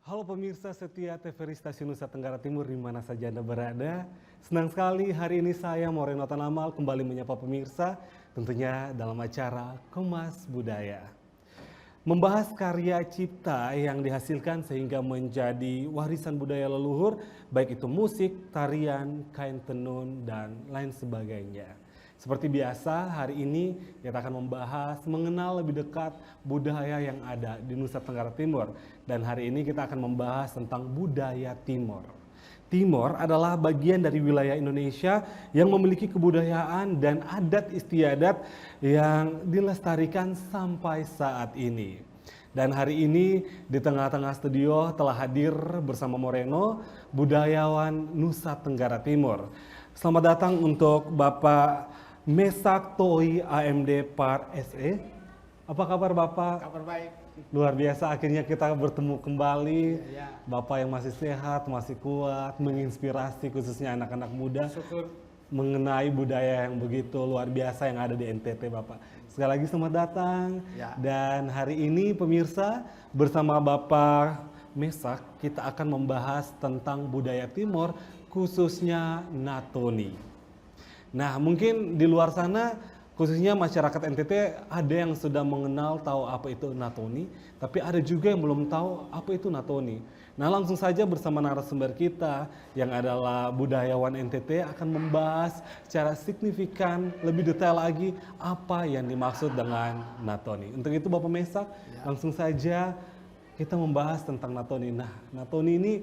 Halo pemirsa setia TVRI Stasiun Nusa Tenggara Timur di mana saja Anda berada. Senang sekali hari ini saya Moreno Tanamal kembali menyapa pemirsa tentunya dalam acara Kemas Budaya. Membahas karya cipta yang dihasilkan sehingga menjadi warisan budaya leluhur, baik itu musik, tarian, kain tenun, dan lain sebagainya. Seperti biasa, hari ini kita akan membahas mengenal lebih dekat budaya yang ada di Nusa Tenggara Timur. Dan hari ini kita akan membahas tentang budaya Timor. Timor adalah bagian dari wilayah Indonesia yang memiliki kebudayaan dan adat istiadat yang dilestarikan sampai saat ini. Dan hari ini di tengah-tengah studio telah hadir bersama Moreno, budayawan Nusa Tenggara Timur. Selamat datang untuk Bapak Mesak Toi AMD Par SE. Apa kabar Bapak? Kabar baik. Luar biasa akhirnya kita bertemu kembali. Ya. Bapak yang masih sehat, masih kuat, menginspirasi khususnya anak-anak muda Syukur. mengenai budaya yang begitu luar biasa yang ada di NTT Bapak. Sekali lagi selamat datang. Ya. Dan hari ini pemirsa bersama Bapak Mesak kita akan membahas tentang budaya Timor khususnya Natoni. Nah, mungkin di luar sana, khususnya masyarakat NTT, ada yang sudah mengenal tahu apa itu Natoni, tapi ada juga yang belum tahu apa itu Natoni. Nah, langsung saja bersama narasumber kita yang adalah budayawan NTT akan membahas secara signifikan, lebih detail lagi apa yang dimaksud dengan Natoni. Untuk itu Bapak Mesak, langsung saja kita membahas tentang Natoni. Nah, Natoni ini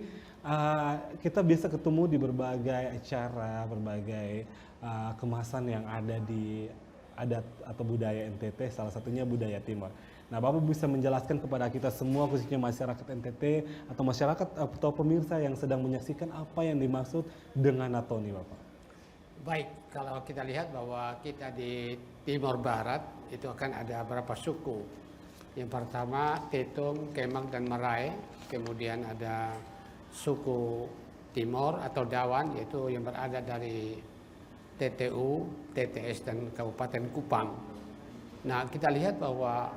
kita biasa ketemu di berbagai acara, berbagai kemasan yang ada di adat atau budaya NTT, salah satunya budaya Timor. Nah, Bapak bisa menjelaskan kepada kita semua, khususnya masyarakat NTT atau masyarakat atau pemirsa yang sedang menyaksikan apa yang dimaksud dengan Natoni, Bapak? Baik, kalau kita lihat bahwa kita di Timor Barat itu akan ada beberapa suku. Yang pertama Tetung, Kemak, dan Marae. Kemudian ada suku Timor atau Dawan, yaitu yang berada dari TTU, TTS, dan Kabupaten Kupang. Nah, kita lihat bahwa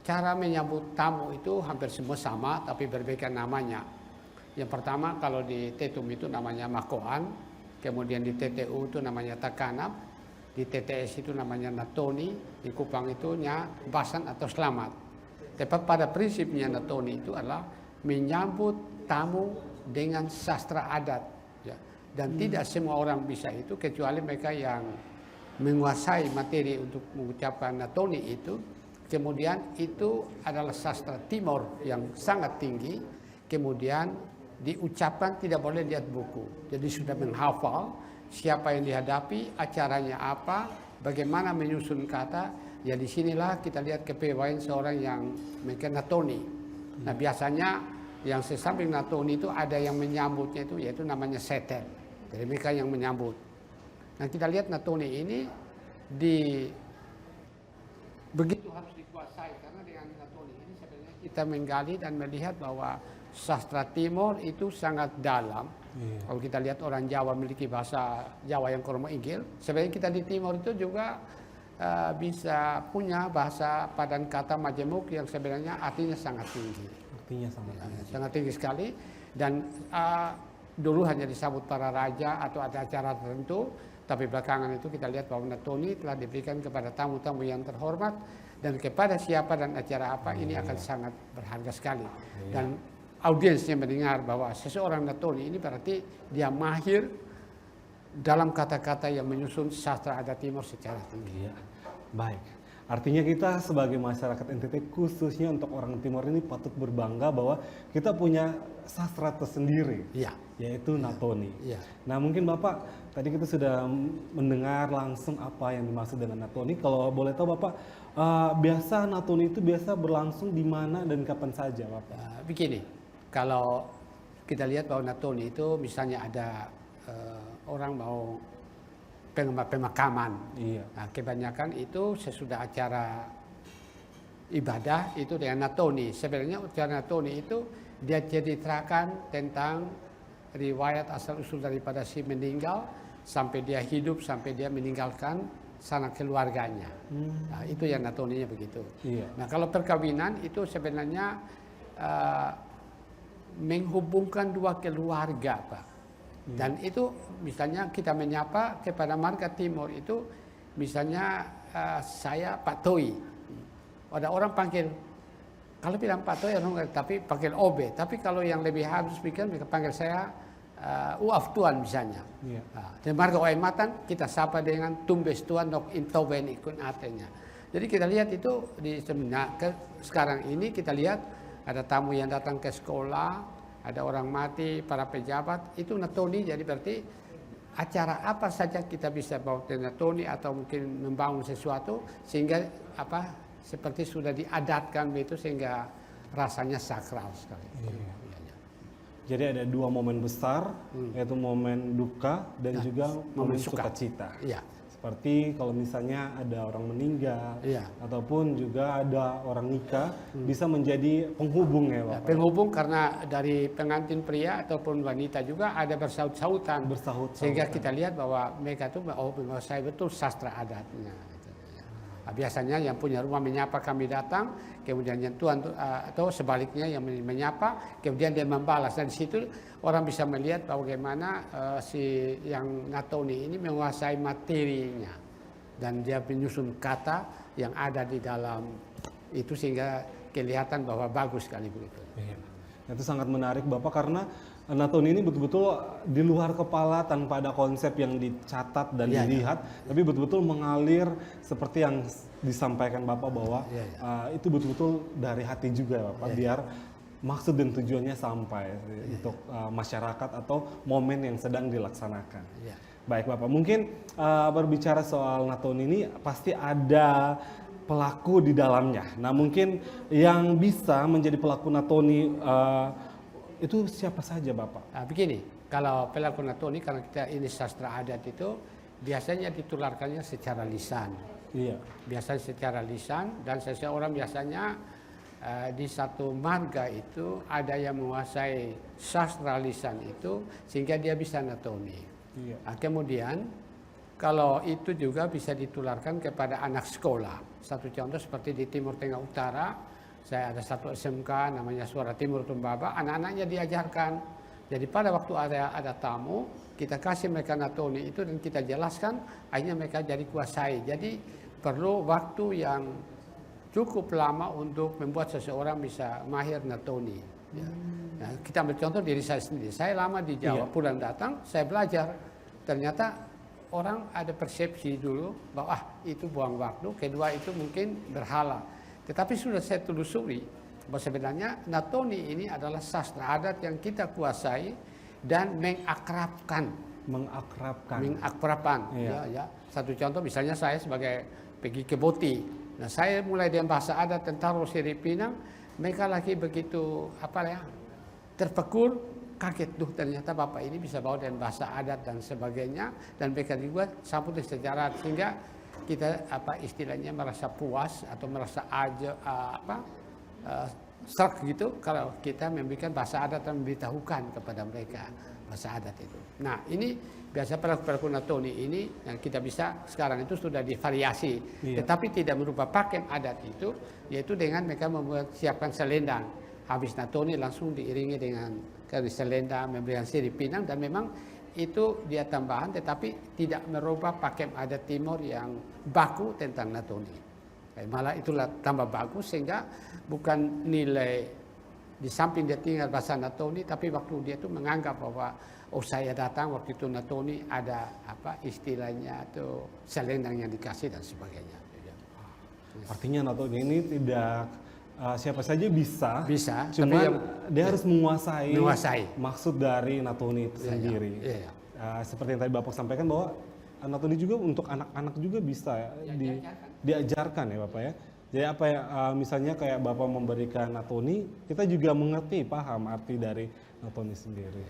cara menyambut tamu itu hampir semua sama, tapi berbeda namanya. Yang pertama, kalau di Tetum itu namanya Makoan, kemudian di TTU itu namanya Takanap, di TTS itu namanya Natoni, di Kupang itu Basan atau Selamat. Tepat pada prinsipnya Natoni itu adalah menyambut tamu dengan sastra adat. Dan tidak semua orang bisa itu kecuali mereka yang menguasai materi untuk mengucapkan Natoni itu. Kemudian itu adalah sastra Timor yang sangat tinggi. Kemudian diucapkan tidak boleh lihat buku. Jadi sudah menghafal siapa yang dihadapi, acaranya apa, bagaimana menyusun kata. Ya disinilah kita lihat kepewaian seorang yang memainkan Natoni. Nah biasanya yang sesamping Natoni itu ada yang menyambutnya itu yaitu namanya setel. Jadi mereka yang menyambut. Nah kita lihat Natoni ini begitu harus dikuasai karena dengan Natoni ini sebenarnya kita menggali dan melihat bahwa sastra Timor itu sangat dalam. Kalau kita lihat orang Jawa memiliki bahasa Jawa yang kurang inggil, sebenarnya kita di Timor itu juga bisa punya bahasa padan kata majemuk yang sebenarnya artinya sangat tinggi. Artinya sangat tinggi. Sangat tinggi sekali dan dulu hanya disambut para raja atau ada acara tertentu, tapi belakangan itu kita lihat bahwa Natoni telah diberikan kepada tamu-tamu yang terhormat dan kepada siapa dan acara apa ini akan sangat berharga sekali. Dan audiensnya mendengar bahwa seseorang Natoni ini berarti dia mahir dalam kata-kata yang menyusun sastra adat Timor secara tinggi. Iya. Baik. Artinya kita sebagai masyarakat NTT khususnya untuk orang Timor ini patut berbangga bahwa kita punya sastra tersendiri, yaitu Natoni. Ya. Nah mungkin Bapak, tadi kita sudah mendengar langsung apa yang dimaksud dengan Natoni. Kalau boleh tahu Bapak, biasa Natoni itu biasa berlangsung di mana dan kapan saja Bapak? Begini, kalau kita lihat bahwa Natoni itu misalnya ada orang mau pemakaman. Iya. Nah, kebanyakan itu sesudah acara ibadah itu dengan Natoni. Sebenarnya acara Natoni itu dia ceritakan tentang riwayat asal usul daripada si meninggal sampai dia hidup sampai dia meninggalkan sanak keluarganya. Nah, itu yang Natoninya begitu. Iya. Nah, kalau perkawinan itu sebenarnya menghubungkan dua keluarga, Pak. Dan itu misalnya kita menyapa kepada marga timur itu, misalnya saya Pak Toi. Ada orang panggil, kalau bilang Pak Toi orang tapi panggil OB. Tapi kalau yang lebih halus pikir mereka panggil saya Uaf Tuan misalnya. Dan marga Oematan kita sapa dengan Tumbes Tuan nok intoben ikun atenya. Jadi kita lihat itu di sekarang ini kita lihat ada tamu yang datang ke sekolah, ada orang mati, para pejabat, itu Natoni. Jadi berarti acara apa saja kita bisa bawa ke Natoni atau mungkin membangun sesuatu sehingga seperti sudah diadatkan begitu sehingga rasanya sakral sekali. Jadi ada dua momen besar, yaitu momen duka dan juga momen sukacita. Iya. Seperti kalau misalnya ada orang meninggal, ataupun juga ada orang nikah, bisa menjadi penghubung ya Bapak. Penghubung karena dari pengantin pria ataupun wanita juga ada bersaut-sautan. Sehingga kita lihat bahwa mereka itu menguasai betul sastra adatnya. Biasanya yang punya rumah menyapa kami datang, kemudian yang tuan atau sebaliknya yang menyapa, kemudian dia membalas. Dan di situ orang bisa melihat bagaimana si yang Natoni ini menguasai materinya dan dia menyusun kata yang ada di dalam itu sehingga kelihatan bahwa bagus sekali begitu. Itu sangat menarik Bapak karena Natoni ini betul-betul di luar kepala tanpa ada konsep yang dicatat dan dilihat, tapi betul-betul mengalir seperti yang disampaikan Bapak bahwa itu betul-betul dari hati juga ya Bapak, biar maksud dan tujuannya sampai untuk masyarakat atau momen yang sedang dilaksanakan. Baik Bapak, mungkin berbicara soal Natoni ini pasti ada pelaku di dalamnya. Nah mungkin yang bisa menjadi pelaku Natoni itu siapa saja Bapak? Begini, kalau pelaku Natoni karena kita ini sastra adat itu biasanya ditularkannya secara lisan. Biasanya secara lisan dan seseorang biasanya di satu marga itu ada yang menguasai sastra lisan itu sehingga dia bisa Natoni. Kemudian kalau itu juga bisa ditularkan kepada anak sekolah. Satu contoh seperti di Timur Tengah Utara. Saya ada satu SMK namanya Suara Timur Tumbaba, anak-anaknya diajarkan. Jadi pada waktu ada tamu, kita kasih mereka Natoni itu dan kita jelaskan, akhirnya mereka jadi kuasai. Jadi perlu waktu yang cukup lama untuk membuat seseorang bisa mahir Natoni. Nah, kita ambil contoh diri saya sendiri. Saya lama di Jawa, pulang datang, saya belajar. Ternyata orang ada persepsi dulu bahwa itu buang waktu, kedua itu mungkin berhala. Tetapi sudah saya telusuri bahwa sebenarnya Natoni ini adalah sastra adat yang kita kuasai dan mengakrabkan. Satu contoh misalnya saya sebagai pergi ke Boti. Nah saya mulai dengan bahasa adat tentang Rosiri Pinang, mereka lagi begitu terpekul, kaget tuh ternyata Bapak ini bisa bawa dengan bahasa adat dan sebagainya, dan mereka juga sambut secara sehingga kita istilahnya merasa puas atau merasa serak gitu kalau kita memberikan bahasa adat dan memberitahukan kepada mereka bahasa adat itu. Nah ini biasa pelaku Natoni ini yang kita bisa sekarang itu sudah divariasi, tetapi tidak merubah pakem adat itu, yaitu dengan mereka siapkan selendang. Habis Natoni langsung diiringi dengan selendang, memberikan sirip pinang dan memang itu dia tambahan tetapi tidak merubah pakem adat Timur yang baku tentang Natoni. Malah itulah tambah bagus sehingga bukan nilai di samping dia tinggal bahasa Natoni tapi waktu dia itu menganggap bahwa saya datang waktu itu Natoni ada istilahnya atau selendang yang dikasih dan sebagainya. Artinya Natoni ini tidak siapa saja bisa, cuman dia harus menguasai maksud dari Natoni itu sendiri. Seperti yang tadi Bapak sampaikan bahwa Natoni juga untuk anak-anak juga bisa diajarkan ya Bapak ya. Jadi misalnya kayak Bapak memberikan Natoni, kita juga mengerti, paham arti dari Natoni sendiri.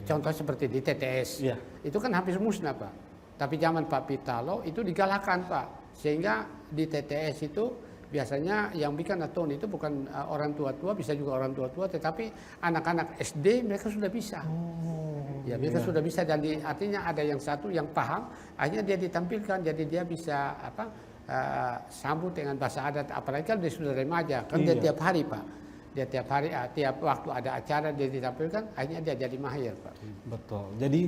Contoh seperti di TTS, itu kan hampir musnah Pak. Tapi zaman Pak Pitalo itu digalakan Pak, sehingga di TTS itu biasanya yang bikin Natoni itu bukan orang tua-tua, bisa juga orang tua-tua, tetapi anak-anak SD mereka sudah bisa. Mereka sudah bisa, jadi artinya ada yang satu yang paham, akhirnya dia ditampilkan, jadi dia bisa sambut dengan bahasa adat, apalagi kalau dia sudah remaja, kan dia tiap hari Pak. dia tiap hari, tiap waktu ada acara dia ditampilkan, akhirnya dia jadi mahir, Pak. Betul. Jadi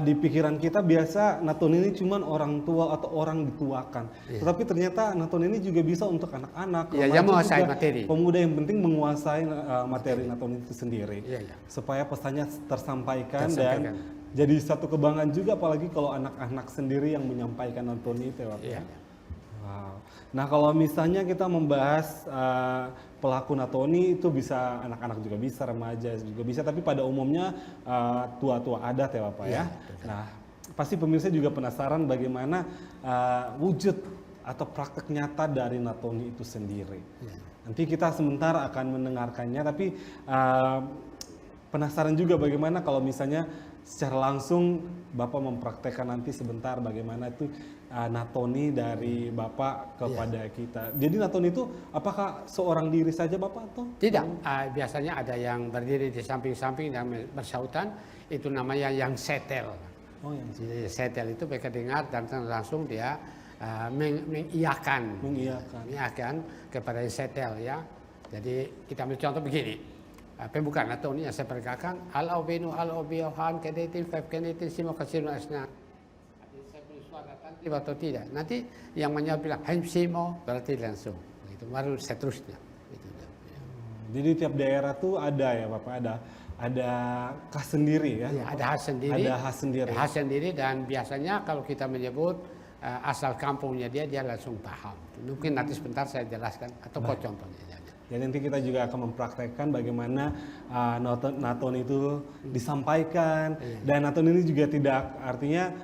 di pikiran kita biasa Natun ini cuman orang tua atau orang dituakan. Tetapi ternyata Natun ini juga bisa untuk anak-anak, Iya, remaja yang menguasai juga, materi. pemuda, yang penting menguasai materi Natun itu sendiri. Iya, iya. Supaya pesannya tersampaikan, Tersampaikan. dan jadi satu kebanggaan juga, apalagi kalau anak-anak sendiri yang menyampaikan Natun itu ya, Bapak. Iya. Wow. Nah, kalau misalnya kita membahas pelaku Natoni, itu bisa anak-anak juga bisa, remaja juga bisa, tapi pada umumnya tua-tua adat ya Bapak ya. Nah, pasti pemirsa juga penasaran bagaimana wujud atau praktek nyata dari Natoni itu sendiri. Nanti kita sebentar akan mendengarkannya, tapi penasaran juga bagaimana kalau misalnya secara langsung Bapak mempraktekkan nanti sebentar bagaimana itu Natoni dari Bapak kepada kita. Jadi Natoni itu apakah seorang diri saja Bapak atau? Tidak, biasanya ada yang berdiri di samping-samping dan bersautan, itu namanya yang setel. Oh, yang Jadi setel itu mereka dengar dan langsung dia mengiyakan kepada yang setel ya. Jadi kita ambil contoh begini. Pembukaan Natoni yang saya peragakan, al-obinu al-obiyohan kedetin feb kedetin simo kasirun asna. Saya beri suara tantri atau tidak. Nanti yang menjawab bilang haim simo, berarti langsung. Itu baru seterusnya. Itu. Jadi tiap daerah tuh ada ya Bapak, ada khas sendiri ya. Ya, ada khas sendiri. Ada khas sendiri. Khas sendiri, dan biasanya kalau kita menyebut asal kampungnya dia langsung paham. Mungkin nanti sebentar saya jelaskan atau kok contohnya. Jadi nanti kita juga akan mempraktekkan bagaimana Naton itu disampaikan, dan Naton ini juga tidak artinya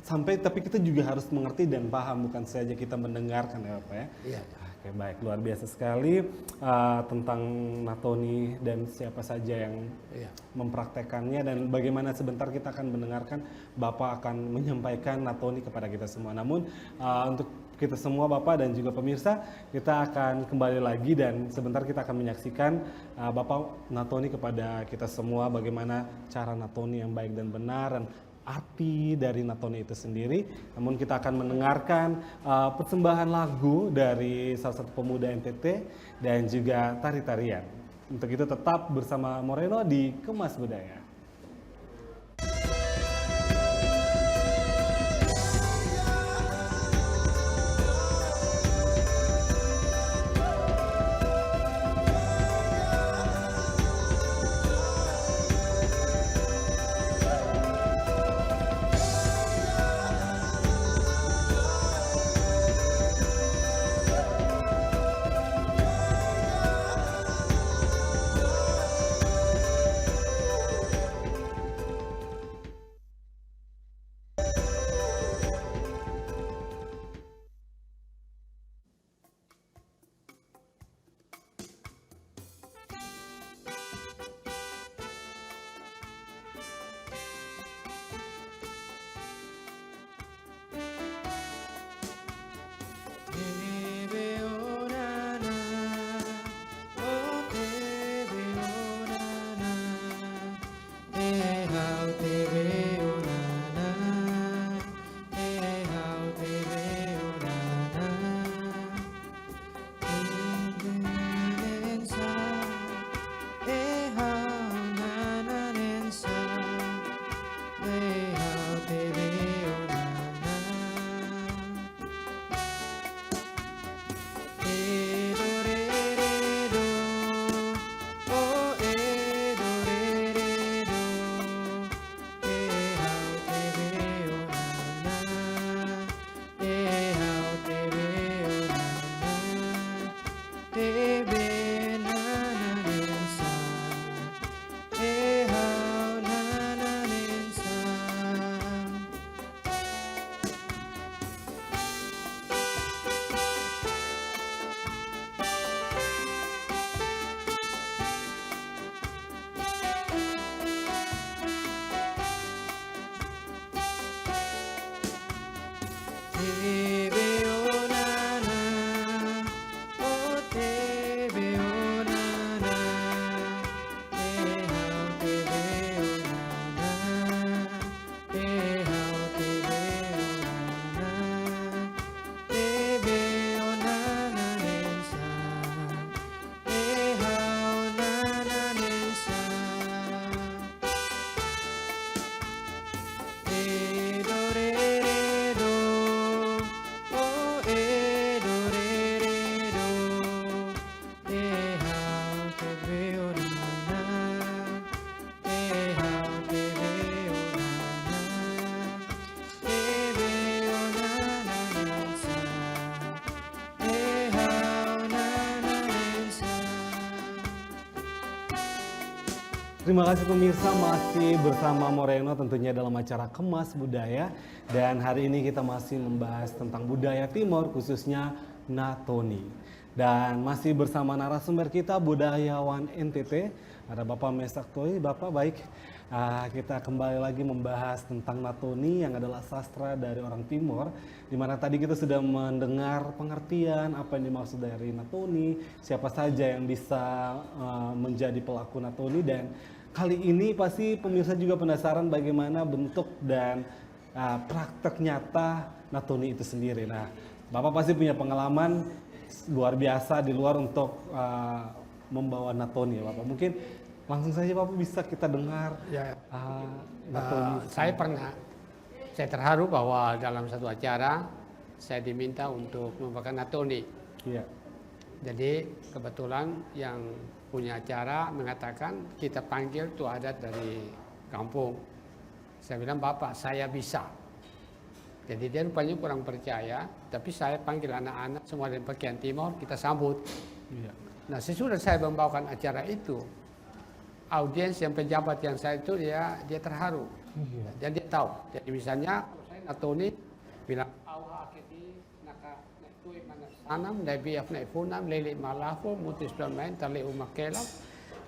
sampai, tapi kita juga harus mengerti dan paham, bukan saja kita mendengarkan ya Bapak ya. Iya. Oke, baik, luar biasa sekali tentang Natoni dan siapa saja yang mempraktekannya, dan bagaimana sebentar kita akan mendengarkan Bapak akan menyampaikan Natoni kepada kita semua. Namun untuk kita semua Bapak dan juga pemirsa, kita akan kembali lagi dan sebentar kita akan menyaksikan Bapak Natoni kepada kita semua, bagaimana cara Natoni yang baik dan benar dan arti dari Natoni itu sendiri. Namun kita akan mendengarkan persembahan lagu dari salah satu pemuda NTT dan juga tari-tarian. Untuk itu tetap bersama Moreno di Kemas Budaya. Terima kasih pemirsa, masih bersama Moreno tentunya dalam acara Kemas Budaya. Dan hari ini kita masih membahas tentang budaya Timor, khususnya Natoni. Dan masih bersama narasumber kita, budayawan NTT, ada Bapak Mesak Toy. Bapak baik, kita kembali lagi membahas tentang Natoni yang adalah sastra dari orang Timor. Dimana tadi kita sudah mendengar pengertian apa yang dimaksud dari Natoni, siapa saja yang bisa menjadi pelaku Natoni, dan kali ini pasti pemirsa juga penasaran bagaimana bentuk dan praktek nyata Natoni itu sendiri. Nah, Bapak pasti punya pengalaman luar biasa di luar untuk membawa Natoni ya Bapak. Mungkin langsung saja Bapak bisa kita dengar Ya, Natoni. saya terharu bahwa dalam satu acara saya diminta untuk membawakan Natoni. Iya. Jadi kebetulan yang punya acara mengatakan kita panggil tuh adat dari kampung. Saya bilang, Bapak saya bisa. Jadi dia rupanya kurang percaya, tapi saya panggil anak-anak semua dari bagian timur, kita sambut. Iya. Nah sesudah saya membawakan acara itu, audiens yang pejabat yang saya itu dia terharu. Iya. Dan dia tahu. Jadi misalnya kalau saya Natoni bilang sanam nabi afna funam lele malafu mutis domain tale umakela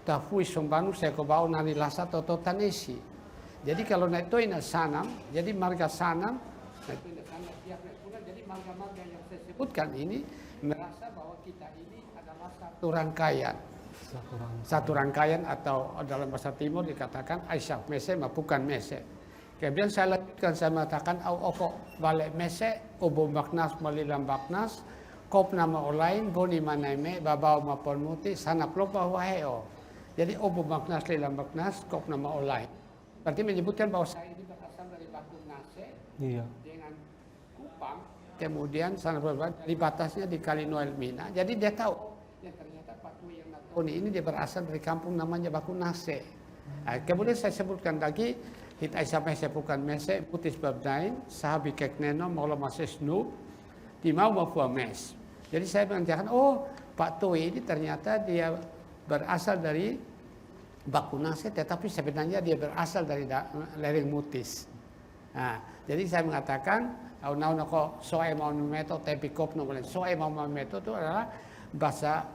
tafui sombanu saya kebau nani lasa toto tanesi. Jadi kalau naik itu ina sanam, jadi marga sanam, naik itu ina sanam dia funam, jadi marga-marga yang saya sebutkan ini merasa bahwa kita ini adalah satu rangkaian. Satu rangkaian atau dalam bahasa Timur dikatakan Aisyah mese bukan mese. Kemudian saya lanjutkan, saya mengatakan au oko balik mese obo maknas malilam baknas kop nama olain boni manaime babau mapon muti sanap lopa waheo. Jadi obo maknas lilam baknas kop nama olain. Berarti menyebutkan bahwa saya ini berasal dari batu nase dengan Kupang. Kemudian sanap lopa di batasnya di Kali Noel Mina. Jadi dia tahu yang ternyata Batu yang Natoni ini dia berasal dari kampung namanya Baku Nase. Nah, kemudian saya sebutkan lagi hit Aisyah mese bukan mese putis babdain sahabi kekneno maula masesnu di mau mafua mes. Jadi saya mengatakan, oh Pak Toi ini ternyata dia berasal dari Baku Nase, tetapi sebenarnya dia berasal dari lereng Mutis. Nah, jadi saya mengatakan, au kok soe mau meto tapi kop no boleh. Soe mau meto itu adalah bahasa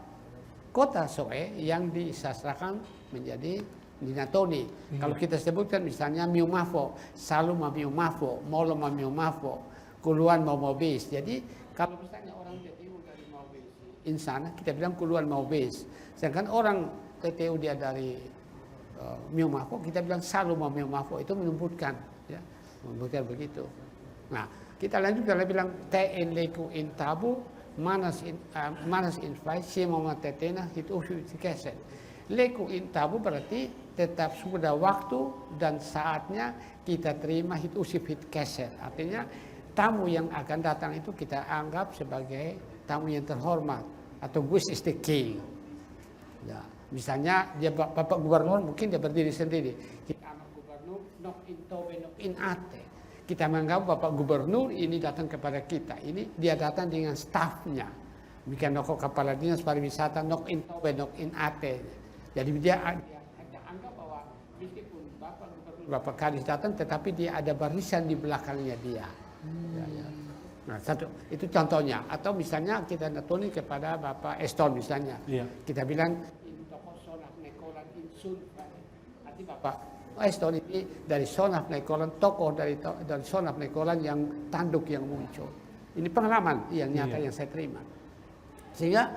kota Soe yang disastrakan menjadi Natoni. Kalau kita sebutkan misalnya Miumafo, Saluma Miumafo, Moloma Miumafo, Kuluan Maubis. Jadi kalau misalnya orang TTU dari Maubis, insana kita bilang Kuluan Maubis. Sedangkan orang TTU dia dari Miumafo, kita bilang Saluma Miumafo. Itu menyebutkan, ya, menyebutkan begitu. Nah, kita lanjutkan, dia bilang T'en leku in tabu, manas in fly, siemama tetena itu keset. Leku in tabu berarti tetap sudah waktu dan saatnya kita terima hit usip hit keset. Artinya tamu yang akan datang itu kita anggap sebagai tamu yang terhormat atau Gus is the king. Ya, misalnya dia Bapak Gubernur mungkin dia berdiri sendiri. Kita anggap Gubernur nok in tobe nok in ate. Kita menganggap Bapak Gubernur ini datang kepada kita. Ini dia datang dengan stafnya. Bukan noko kepala dinas pariwisata nok in tobe nok in ate. Jadi dia anggap bahwa meskipun Bapak Gubernur Bapak Kadis datang, tetapi dia ada barisan di belakangnya dia. Ya. Nah, satu itu contohnya. Atau misalnya kita Natoni kepada Bapak Eston misalnya. Iya. Kita bilang in toko sonaf nekolan insun. Arti Bapak Eston ini dari sonaf nekolan, tokoh dari sonaf nekolan yang tanduk yang muncul. Ini pengalaman yang nyata yang saya terima. Sehingga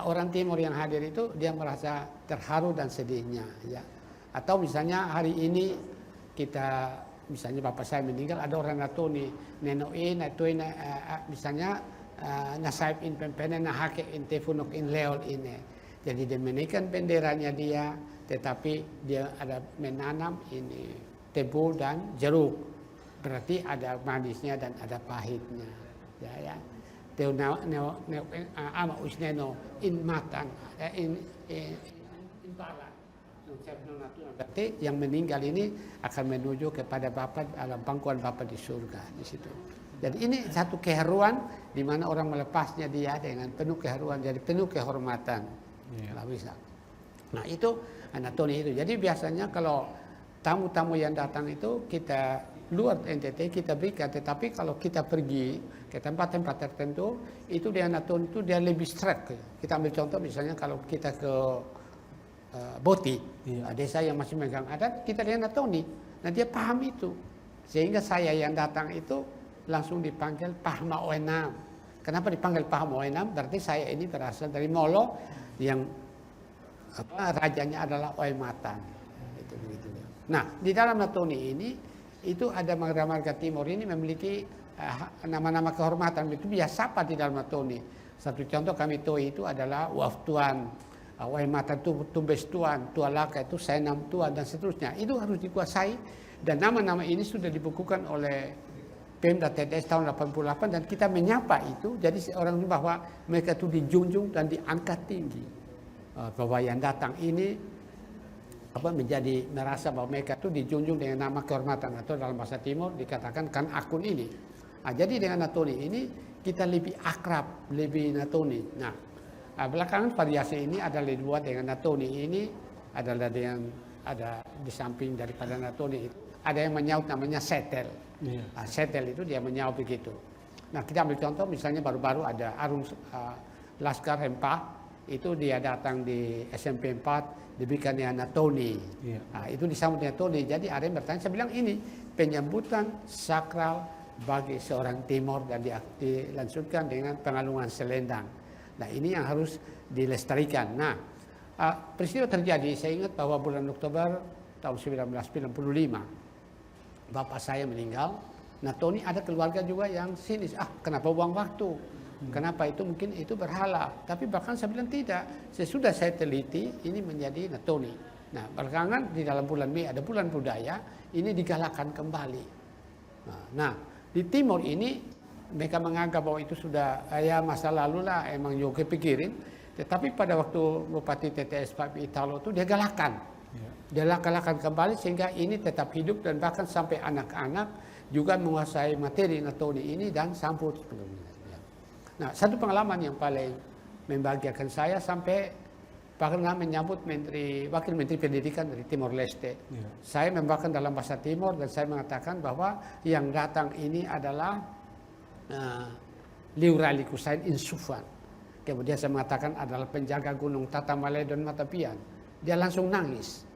orang Timur yang hadir itu dia merasa terharu dan sedihnya, ya. Atau misalnya hari ini kita misalnya bapak saya meninggal, ada orang Natoni nenoin natoin misalnya nasaib in pempene na hake in tefunok in leol ini. Jadi dia menaikkan benderanya dia, tetapi dia ada menanam ini tebu dan jeruk. Berarti ada manisnya dan ada pahitnya, ya. Teu ama usneno in matan in bala. Berarti yang meninggal ini akan menuju kepada Bapak dalam pangkuan Bapak di surga di situ. Jadi ini satu keharuan di mana orang melepasnya dia dengan penuh keharuan, jadi penuh kehormatan. Nggak bisa. Nah itu Natoni itu. Jadi biasanya kalau tamu-tamu yang datang itu kita luar NTT kita berikan, tetapi kalau kita pergi ke tempat-tempat tertentu itu dia Natoni itu dia lebih strict. Kita ambil contoh misalnya kalau kita ke Boti, desa yang masih megang adat, kita lihat Natoni. Nah dia paham itu, sehingga saya yang datang itu langsung dipanggil Pahma Oenam. Kenapa dipanggil Pahma Oenam? Berarti saya ini berasal dari Molo yang rajanya adalah Oematan. Itu begitu. Nah di dalam Natoni ini itu ada marga-marga Timur ini memiliki nama-nama kehormatan, itu biasa apa di dalam Natoni. Satu contoh kami tahu itu adalah Waf Tuan, Oematan Tumbes Tuan, Tualaka itu Senam Tuan dan seterusnya. Itu harus dikuasai dan nama-nama ini sudah dibukukan oleh Pemda TTS tahun 88 dan kita menyapa itu. Jadi orang bahwa mereka itu dijunjung dan diangkat tinggi. Bahwa yang datang ini menjadi merasa bahwa mereka itu dijunjung dengan nama kehormatan atau dalam bahasa Timur dikatakan kan akun ini. Nah, jadi dengan Natoni ini kita lebih akrab, lebih Natoni. Nah, belakangan variasi ini adalah dibuat dengan Natoni ini adalah dengan ada di samping daripada Natoni itu ada yang menyaut namanya setel. Setel itu dia menyaut begitu. Nah kita ambil contoh misalnya baru-baru ada Arung Laskar Hempah itu dia datang di SMP 4 diberikan dengan Natoni. Nah, itu disambut dengan Natoni. Jadi ada yang bertanya, saya bilang ini penyambutan sakral bagi seorang Timur dan dilanjutkan dengan pengalungan selendang. Nah ini yang harus dilestarikan. Nah peristiwa terjadi, saya ingat bahwa bulan Oktober tahun 1995 bapak saya meninggal. Natoni ada keluarga juga yang sinis, kenapa buang waktu, kenapa itu mungkin itu berhala. Tapi bahkan saya bilang tidak, sesudah saya teliti ini menjadi Natoni. Nah belakangan di dalam bulan Mei ada bulan budaya, ini digalakan kembali. Nah di Timur ini mereka menganggap bahwa itu sudah ya masa lalu lah, emang juga pikirin. Tetapi pada waktu Bupati TTS Pak Italo itu dia galakan. Dia galakan kembali sehingga ini tetap hidup dan bahkan sampai anak-anak juga menguasai materi Natoni ini dan sambut. Nah satu pengalaman yang paling membahagiakan saya sampai pernah menyambut Wakil Menteri Pendidikan dari Timor Leste. Saya membawakan dalam bahasa Timur dan saya mengatakan bahwa yang datang ini adalah Liurali Kusain Insufan. Kemudian saya mengatakan adalah penjaga gunung Tatamale dan Matapian. Dia langsung nangis.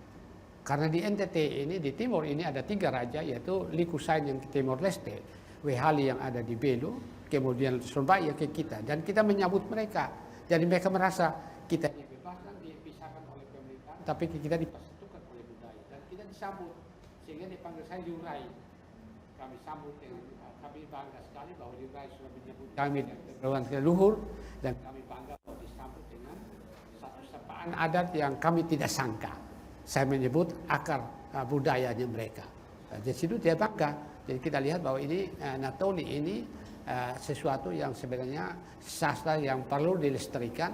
Karena di NTT ini, di Timur ini ada 3 raja, yaitu Likusain yang ke Timor Leste, Wehali yang ada di Belu, kemudian Surabaya ke kita. Dan kita menyambut mereka. Jadi mereka merasa kita dibebaskan, dipisahkan oleh pemerintah, tapi kita dipersatukan oleh budaya. Dan kita disambut, sehingga dipanggil saya Liurai. Kami sambut dengan kami bangga sekali bahwa Liurai sudah menyebut kami dan leluhur, dan kami bangga bahwa disambut dengan satu sapaan adat yang kami tidak sangka. Saya menyebut akar budayanya mereka. Di situ dia bangga. Jadi kita lihat bahwa ini Natoni ini sesuatu yang sebenarnya sastra yang perlu dilestarikan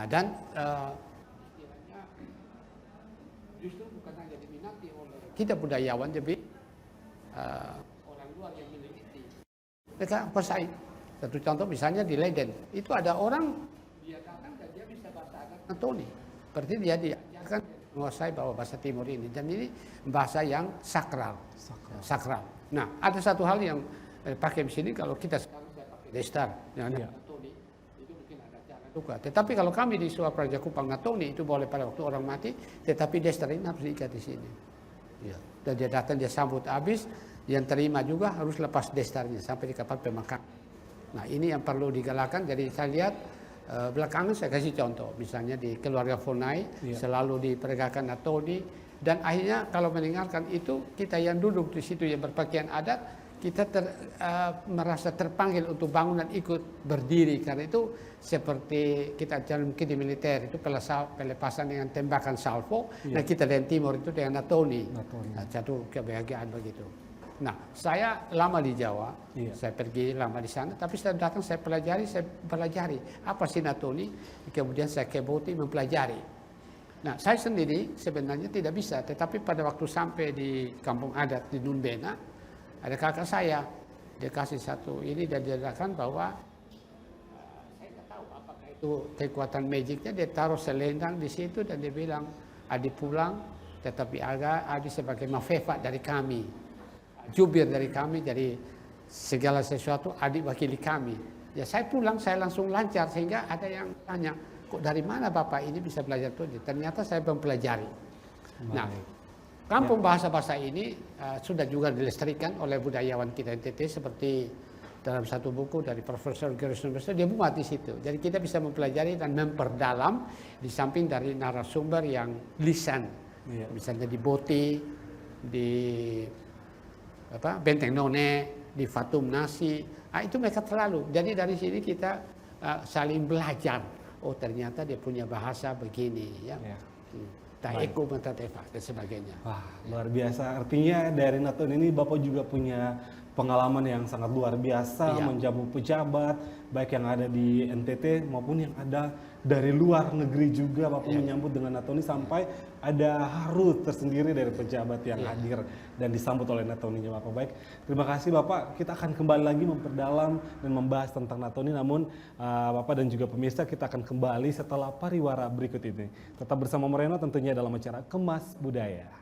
dan istilahnya justru bukan hanya diminati oleh kita budayawan, tapi orang luar yang meneliti. Mereka persaing. Satu contoh misalnya di Leiden, itu ada orang dia datang dan dia bisa bahasa adat Natoni. Berarti dia diajarkan menguasai bahwa bahasa Timur ini, dan ini bahasa yang sakral. Nah, ada satu hal yang pakai di sini, kalau kita sekarang saya pakai Destar, Natoni, itu mungkin ada cara juga. Tetapi kalau kami di Suap Raja Kupang Natoni itu boleh pada waktu orang mati, tetapi Destar ini harus diikat di sini. Dan dia datang, dia sambut habis, yang terima juga harus lepas Destarnya sampai di kapal pemakang. Nah, ini yang perlu digalakan. Jadi saya lihat belakangan saya kasih contoh, misalnya di keluarga Fonai selalu diperagakan Natoni, dan akhirnya kalau mendengarkan itu kita yang duduk di situ yang berpakaian adat, kita merasa terpanggil untuk bangun dan ikut berdiri, karena itu seperti kita jalan mungkin di militer itu pelepasan dengan tembakan salvo, nah kita di Timur itu dengan Natoni. Nah, satu kebahagiaan begitu. Nah, saya lama di Jawa, saya pergi lama di sana, tapi setelah datang saya pelajari apa sih Natoni, kemudian saya ke Boti mempelajari. Nah, saya sendiri sebenarnya tidak bisa, tetapi pada waktu sampai di kampung adat di Nunbena, ada kakak saya, dia kasih satu ini dan dia katakan bahwa saya tidak tahu apakah itu itu kekuatan magicnya, dia taruh selendang di situ dan dia bilang, Adi pulang, tetapi Adi sebagai mafefa dari kami, jubir dari kami, jadi segala sesuatu Adi wakili kami. Ya saya pulang, saya langsung lancar, sehingga ada yang tanya, kok dari mana Bapak ini bisa belajar Todi? Ternyata saya mempelajari. Nah, kampung bahasa-bahasa ini sudah juga dilestarikan oleh budayawan kita NTT, seperti dalam satu buku dari Profesor Gary Sumberso, dia muat di situ. Jadi kita bisa mempelajari dan memperdalam di samping dari narasumber yang lisan, misalnya di Boti, di Benteng None, di Fatum Nasi. Itu mereka terlalu. Jadi dari sini kita saling belajar. Oh ternyata dia punya bahasa begini, ya. Taeko Matatefa dan sebagainya. Wah, luar biasa. Artinya dari Natun ini Bapak juga punya pengalaman yang sangat luar biasa menjamu pejabat, baik yang ada di NTT maupun yang ada dari luar negeri juga. Bapak menyambut dengan Natuni sampai ada haru tersendiri dari pejabat yang hadir dan disambut oleh Natuninya Bapak. Baik, terima kasih Bapak. Kita akan kembali lagi memperdalam dan membahas tentang Natuni. Namun Bapak dan juga pemirsa, kita akan kembali setelah pariwara berikut ini. Tetap bersama Moreno tentunya dalam acara Kemas Budaya.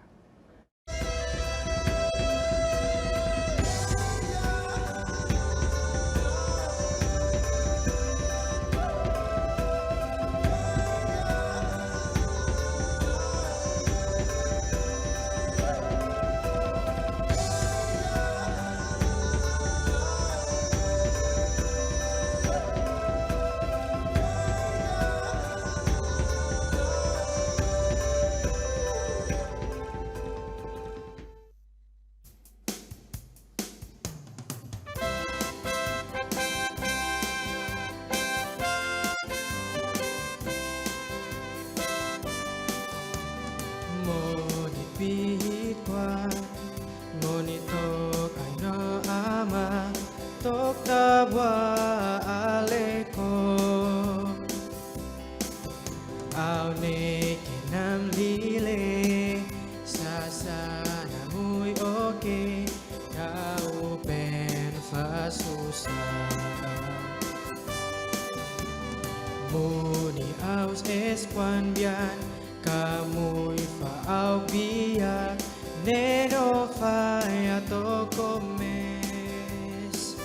Muni aus esquan bian, kamuy faau biak, neno faya to comes.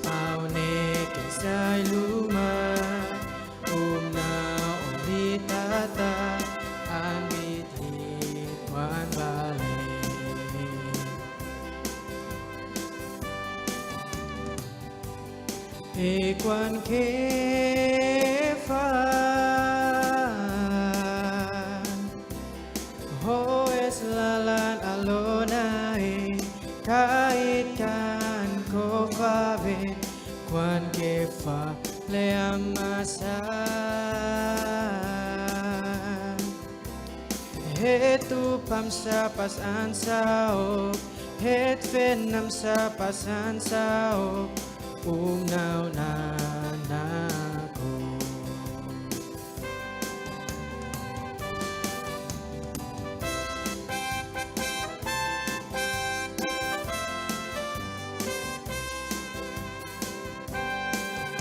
Au neken say luma, na olitata, ambit hitwan balik. Ikuan kefan Hoes lalan alonai Kaitkan kofaben Kuan kefa leamasan Hetu pamsa pasan sao Het venam sa pasan sao Umnaw na nako.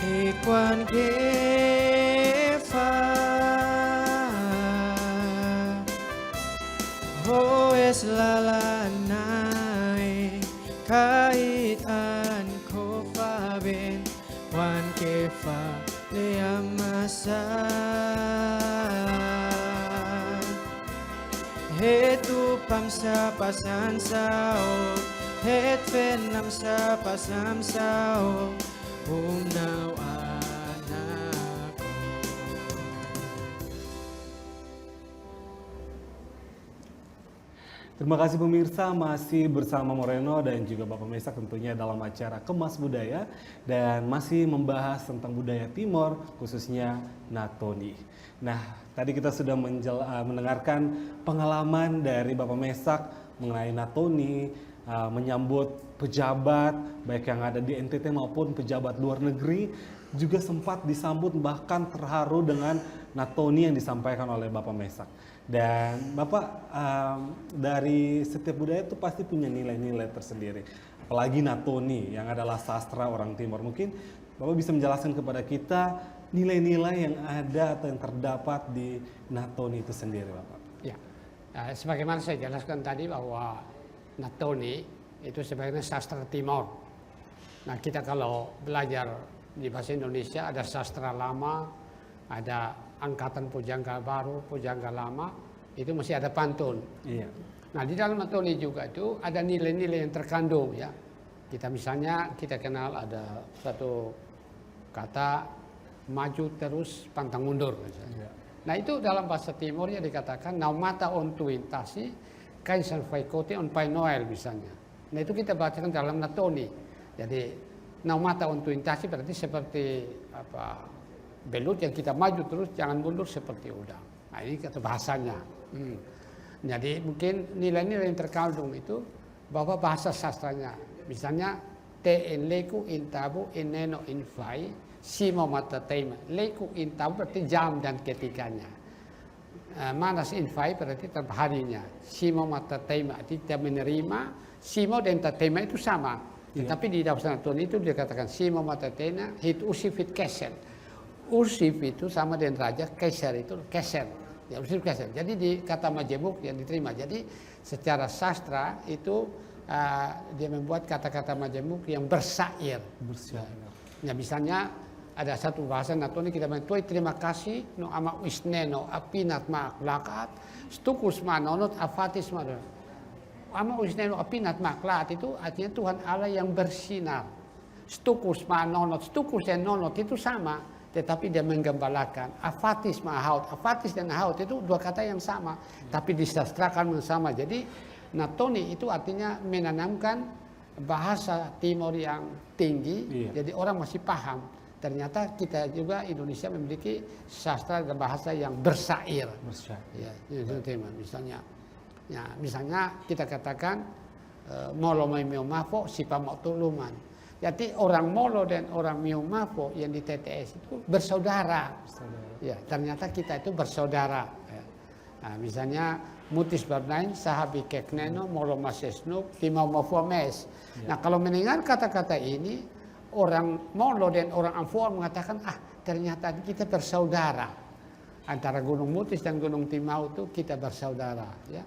Ikuan kefa Hoes lalanay Kaitan Ben Wan kefa leamasan Hetu pamsa pasan sao Het venam sa pasam sao Umnaw anako. Terima kasih pemirsa, masih bersama Moreno dan juga Bapak Mesak tentunya dalam acara Kemas Budaya dan masih membahas tentang budaya Timor khususnya Natoni. Nah, tadi kita sudah mendengarkan pengalaman dari Bapak Mesak mengenai Natoni, menyambut pejabat baik yang ada di NTT maupun pejabat luar negeri, juga sempat disambut bahkan terharu dengan Natoni yang disampaikan oleh Bapak Mesak. Dan Bapak dari setiap budaya itu pasti punya nilai-nilai tersendiri. Apalagi Natoni yang adalah sastra orang Timur. Mungkin Bapak bisa menjelaskan kepada kita nilai-nilai yang ada atau yang terdapat di Natoni itu sendiri, Bapak? Ya, sebagaimana saya jelaskan tadi bahwa Natoni itu sebenarnya sastra Timor. Nah, kita kalau belajar di bahasa Indonesia ada sastra lama, ada angkatan pujangga baru, pujangga lama, itu masih ada pantun. Iya. Nah, di dalam Natoni juga itu ada nilai-nilai yang terkandung ya. Kita misalnya kita kenal ada satu kata maju terus pantang mundur misalnya. Iya. Nah, itu dalam bahasa Timurnya dikatakan naumata on tuintasi kaisan faikote on painoel misalnya. Nah, itu kita bacakan dalam Natoni. Jadi naumata on tuintasi berarti seperti apa belut yang kita maju terus jangan mundur seperti udang. Nah, ini kata bahasanya. Jadi mungkin nilai-nilai yang terkandung itu bahwa bahasa sastranya. Misalnya te en leku intabu ineno infai simo mata tema. Leku intabu berarti jam dan ketikanya. Manas infai berarti harinya. Simo mata tema tidak menerima. Simo dan tatema itu sama. Tetapi di dalam sanatun itu dikatakan simo mata tema hit usif hit keser. Usif itu sama dengan raja, keser itu keser. Ya, usif keser. Jadi di kata majemuk yang diterima. Jadi secara sastra itu dia membuat kata-kata majemuk yang bersair. Ya, misalnya ada satu bahasa Natoni kita bilang, "Tuai terima kasih no ama wisneno apinat mak lakat stukus manonot afatis manonot." Ama wisneno apinat mak lakat itu artinya Tuhan Allah yang bersinar. Stukus manonot, stukus dan nonot itu sama, tetapi dia menggembalakan. Afatis mahaut, afatis dan haut itu dua kata yang sama, tapi disastrakan sama. Jadi Natoni itu artinya menanamkan bahasa Timur yang tinggi, jadi orang masih paham. Ternyata kita juga Indonesia memiliki sastra dan bahasa yang bersair. Ya, itu tema. Misalnya kita katakan molo mio mafo sipa mau tuluman. Jadi orang Molo dan orang Mio Mafo yang di TTS itu bersaudara. Ya, ternyata kita itu bersaudara. Ya. Nah, misalnya mutis babnain sahabi kekneno molo masesnu timau mafuames. Nah, kalau mendengar kata-kata ini orang Molo dan orang Amfoa mengatakan ternyata kita bersaudara. Antara Gunung Mutis dan Gunung Timau itu kita bersaudara, ya.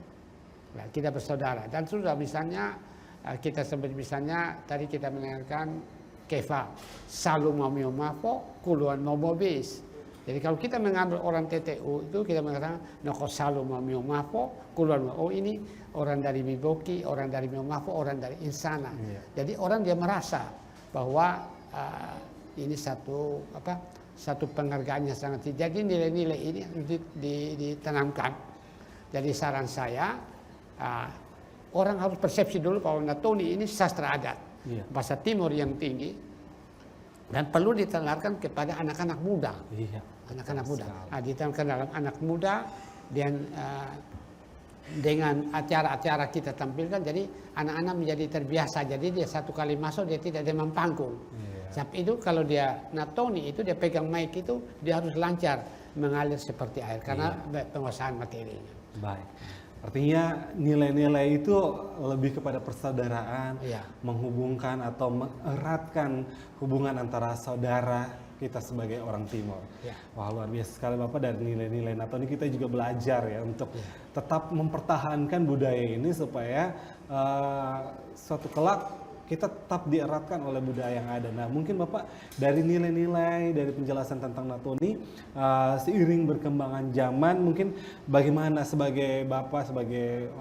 Nah, kita bersaudara. Dan sudah misalnya kita sebut misalnya tadi kita mendengarkan kefa salu mamio mafo kuluan momobis. Jadi kalau kita mengambil orang TTU itu kita mengatakan noko salu mamio mafo kuluan ini orang dari Biboki, orang dari Mio Mafo, orang dari Insana. Jadi orang dia merasa bahwa ini satu penghargaan yang sangat tinggi. Jadi nilai-nilai ini ditanamkan. Jadi saran saya orang harus persepsi dulu bahwa Natoni ini sastra adat, bahasa Timur yang tinggi, dan perlu ditelarkan kepada anak-anak muda. Anak-anak muda. Ditanamkan dalam anak muda dan dengan acara-acara kita tampilkan, jadi anak-anak menjadi terbiasa. Jadi dia satu kali masuk dia tidak demam panggung. Sebab itu kalau dia Natoni itu dia pegang mic itu dia harus lancar mengalir seperti air karena penguasaan materinya. Baik. Artinya nilai-nilai itu lebih kepada persaudaraan, menghubungkan atau mengeratkan hubungan antara saudara kita sebagai orang Timur. Wah, luar biasa sekali Bapak, dari nilai-nilai Natoni kita juga belajar ya untuk tetap mempertahankan budaya ini supaya suatu kelak kita tetap dieratkan oleh budaya yang ada. Nah, mungkin Bapak dari nilai-nilai, dari penjelasan tentang Natoni, seiring berkembangan zaman, mungkin bagaimana sebagai Bapak, sebagai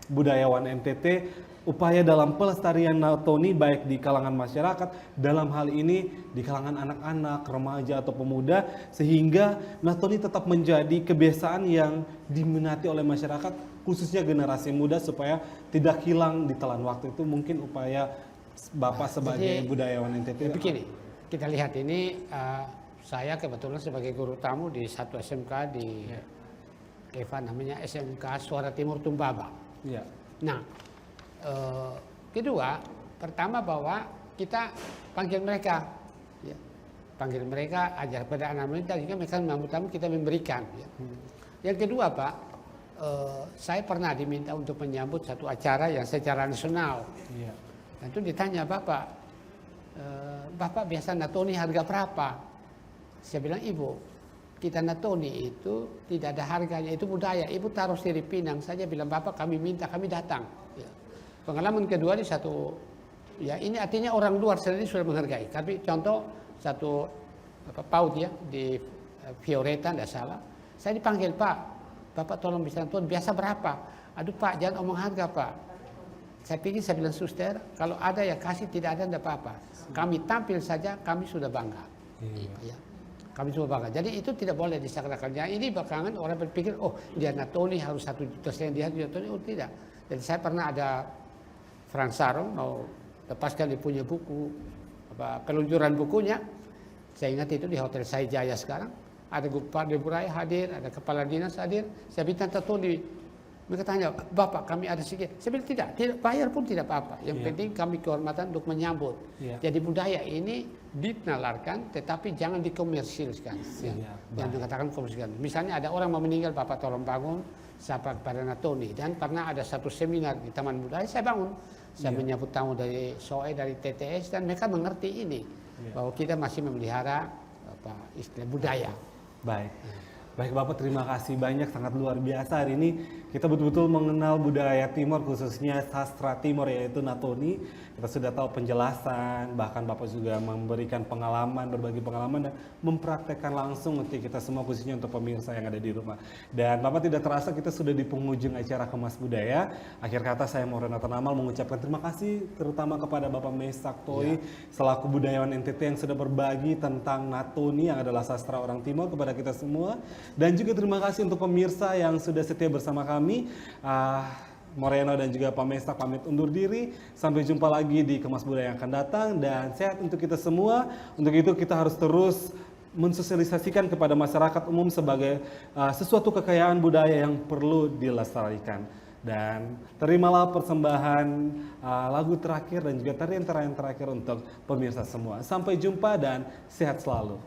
budayawan NTT, upaya dalam pelestarian Natoni baik di kalangan masyarakat, dalam hal ini di kalangan anak-anak, remaja atau pemuda, sehingga Natoni tetap menjadi kebiasaan yang diminati oleh masyarakat, khususnya generasi muda, supaya tidak hilang di telan waktu. Itu mungkin upaya Bapak sebagai budayawan NTT. Begini, kita lihat ini saya kebetulan sebagai guru tamu di satu SMK di Keva, namanya SMK Suara Timur Tumbaba. Nah, kedua, pertama bahwa kita panggil mereka, panggil mereka, ajar pada anak mereka, jika mereka menyambut tamu kita memberikan. Yang kedua Pak, saya pernah diminta untuk menyambut satu acara yang secara nasional. Dan itu ditanya Bapak biasa Natoni harga berapa? Saya bilang, Ibu, kita Natoni itu tidak ada harganya, itu budaya. Ibu taruh sirip pinang saja, bilang, Bapak kami minta, kami datang. Ya. Pengalaman kedua di satu, ya ini artinya orang luar sendiri sudah menghargai. Tapi contoh satu PAUD ya di Fioretta, tidak salah. Saya dipanggil, Pak, Bapak tolong bisa Natoni, biasa berapa? Aduh Pak, jangan omong harga Pak. Saya pikir, saya bilang, suster, kalau ada ya kasih, tidak ada tidak apa-apa. Kami tampil saja, kami sudah bangga. Ya. Kami sudah bangga. Jadi itu tidak boleh disangkakan. Ya, ini belakangan orang berpikir, oh dia Natoni harus 1 juta sekian, dia Natoni, oh tidak. Jadi saya pernah ada Frans Saron mau lepaskan dia punya buku, peluncuran bukunya. Saya ingat itu di Hotel Saijaya sekarang. Ada Bupati Buraya hadir, ada Kepala Dinas hadir. Saya minta Natoni. Mereka tanya, Bapak kami ada sedikit. Saya bilang tidak bayar pun tidak apa-apa. Yang penting kami kehormatan untuk menyambut. Jadi budaya ini dinalarkan, tetapi jangan dikomersilkan. Jangan dikatakan komersilkan. Misalnya ada orang mau meninggal, Bapak tolong bangun, sapa kepada Natoni. Dan pernah ada satu seminar di Taman Budaya, saya bangun. Saya menyambut tamu dari SOE, dari TTS, dan mereka mengerti ini. Bahwa kita masih memelihara istilah budaya. Baik Bapak, terima kasih banyak, sangat luar biasa. Hari ini kita betul-betul mengenal budaya Timor, khususnya sastra Timor yaitu Natoni. Kita sudah tahu penjelasan, bahkan Bapak juga memberikan pengalaman, berbagi pengalaman dan mempraktekkan langsung untuk kita semua, khususnya untuk pemirsa yang ada di rumah. Dan Bapak, tidak terasa kita sudah di penghujung acara Kemas Budaya. Akhir kata saya Renata Namal mengucapkan terima kasih terutama kepada Bapak Mesak Toi selaku budayawan NTT yang sudah berbagi tentang Natoni yang adalah sastra orang Timor kepada kita semua. Dan juga terima kasih untuk pemirsa yang sudah setia bersama kami. Moreno dan juga Pak Mesak pamit undur diri. Sampai jumpa lagi di Kemas Budaya yang akan datang. Dan sehat untuk kita semua. Untuk itu kita harus terus mensosialisasikan kepada masyarakat umum sebagai sesuatu kekayaan budaya yang perlu dilestarikan. Dan terimalah persembahan lagu terakhir dan juga tarian-tarian terakhir untuk pemirsa semua. Sampai jumpa dan sehat selalu.